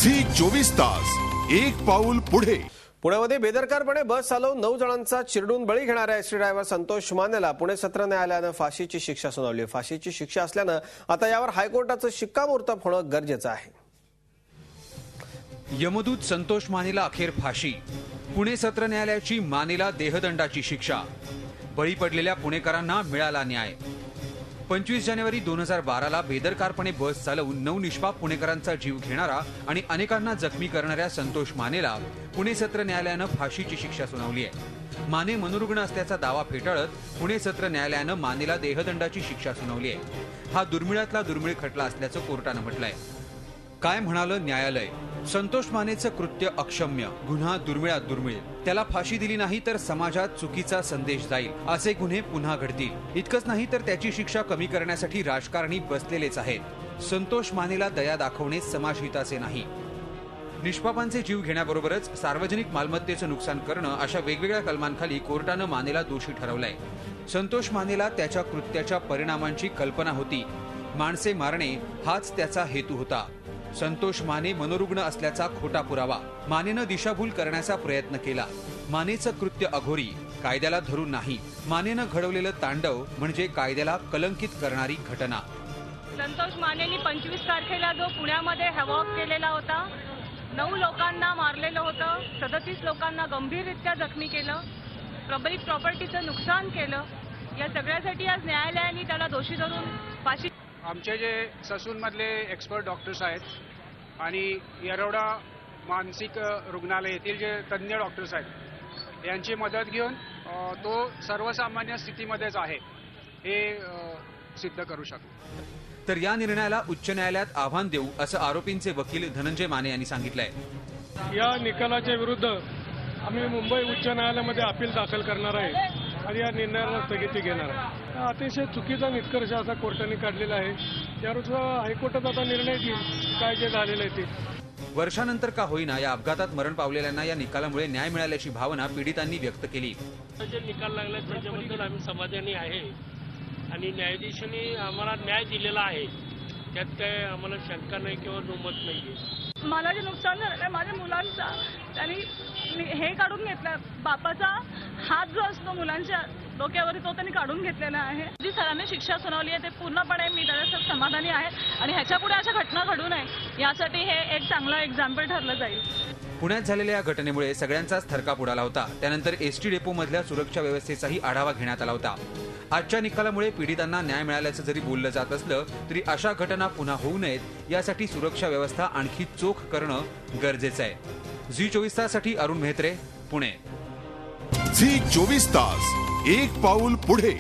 Zee 24 तास एक पाऊल पुढे। पुण्यामध्ये बेदरकारपणे बस चालवून 9 जणांचा चिरडून बळी घेणाऱ्या एसटी ड्रायव्हर संतोष मानेला पुणे सत्र न्यायालयानं फाशीची शिक्षा सुनावली। फाशीची शिक्षा असल्यानं आता यावर हायकोर्टाचं शिक्कामोर्तब होणं गरजेचं आहे। यमदूत संतोष मानेला अखेर फाशी। पुणे सत्र न्यायालयाची मानेला देहदंडाची शिक्षा। बळी पडलेल्या पुणेकरांना मिळाला न्याय। 25 जानेवारी 2012ला बेदरकारपणे बस चालवून 9 निष्पाप पुणेकरांचा जीव घेणारा आणि अनेकांना जखमी करणाऱ्या संतोष मानेला पुणे सत्र न्यायालयानं फाशीची शिक्षा सुनावली आहे। माने मनोरुग्ण असल्याचा दावा फेटाळत पुणे सत्र न्यायालयानं मानेला देहदंडाची शिक्षा सुनावली आहे। हा दुर्मिळातला दुर्मिळ खटला असल्याचं कोर्टानं म्हटलंय। काय म्हणालं न्यायालय? संतोष मानेचं कृत्य अक्षम्य, गुन्हा दुर्मिळात दुर्मिळ। त्याला फाशी दिली नाही तर समाजात चुकीचा संदेश जाईल, असे गुन्हे पुन्हा घडतील। इतकंच नाही तर त्याची शिक्षा कमी करण्यासाठी राजकारणी बसलेलेच आहेत। संतोष मानेला दया दाखवणे समाजहिताचे नाही। निष्पापांचे जीव घेण्याबरोबरच सार्वजनिक मालमत्तेचं नुकसान करणं अशा वेगवेगळ्या कलमांखाली कोर्टानं मानेला दोषी ठरवलंय। संतोष मानेला त्याच्या कृत्याच्या परिणामांची कल्पना होती। माणसे मारणे हाच त्याचा हेतू होता। संतोष माने मनोरुग्ण असल्याचा खोटा पुरावा। मानेनं दिशाभूल करण्याचा प्रयत्न केला। मानेचं कृत्य अघोरी, कायद्याला धरून नाही। मानेनं घडवलेलं तांडव म्हणजे कायद्याला कलंकित करणारी घटना। संतोष मानेनी 25 तारखेला जो पुण्यामध्ये हॅवॉक केलेला होता, 9 लोकांना मारलेलं होतं, 37 लोकांना गंभीररित्या जखमी केलं, पब्लिक प्रॉपर्टीचं नुकसान केलं, या सगळ्यासाठी आज न्यायालयाने त्याला दोषी धरून फाशी। आमचे जे ससूनमधले एक्सपर्ट डॉक्टर्स आहेत आणि येरवडा मानसिक रुग्णालय येथील जे तज्ज्ञ डॉक्टर्स आहेत यांची मदत घेऊन तो सर्वसामान्य स्थितीमध्येच आहे हे सिद्ध करू शकतो। तर या निर्णयाला उच्च न्यायालयात आव्हान देऊ असं आरोपींचे वकील धनंजय माने यांनी सांगितलंय। या निकालाच्या विरुद्ध आम्ही मुंबई उच्च न्यायालयामध्ये अपील दाखल करणार आहे आणि या निर्णयाला स्थगिती घेणार आहे। अतिशय चुकीचा निष्कर्ष असा कोर्टाने काढलेला आहे। त्यानुसार हायकोर्टात आता निर्णय घेईल काय जे झालेलं आहे ते। वर्षानंतर का होईना या अपघातात मरण पावलेल्यांना या निकालामुळे न्याय मिळाल्याची भावना पीडितांनी व्यक्त केली। जे निकाल लागला त्याच्याबद्दल आम्ही समाधानी आहे आणि न्यायाधीशांनी आम्हाला न्याय दिलेला आहे, त्यात काय आम्हाला शंका नाही किंवा दुमत नाहीये। मला जे नुकसान झालं माझ्या मुलांचा, त्यांनी हे काढून घेतलं, बापाचा हात जो असतो मुलांच्या डोक्यावर तो त्यांनी काढून घेतलेला आहे। जी सरांनी शिक्षा सुनावली आहे ते पूर्णपणे मी त्याच्यासाठी समाधानी आहे आणि ह्याच्यापुढे अशा घटना घडू नये यासाठी हे एक चांगलं एक्झाम्पल ठरलं जाईल। पुण्यात झालेल्या या घटनेमुळे सगळ्यांचाच थरकाप उडाला होता। त्यानंतर एसटी डेपो मधल्या सुरक्षा व्यवस्थेचाही आढावा घेण्यात आला होता। आजच्या निकालामुळे पीडितांना न्याय मिळाल्याचं जरी बोललं जात असलं तरी अशा घटना पुन्हा होऊ नयेत यासाठी सुरक्षा व्यवस्था आणखी चोख करणं गरजेचं आहे। झी 24 ताससाठी अरुण मेहत्रे, पुणे। झी 24 तास एक पाऊल पुढे।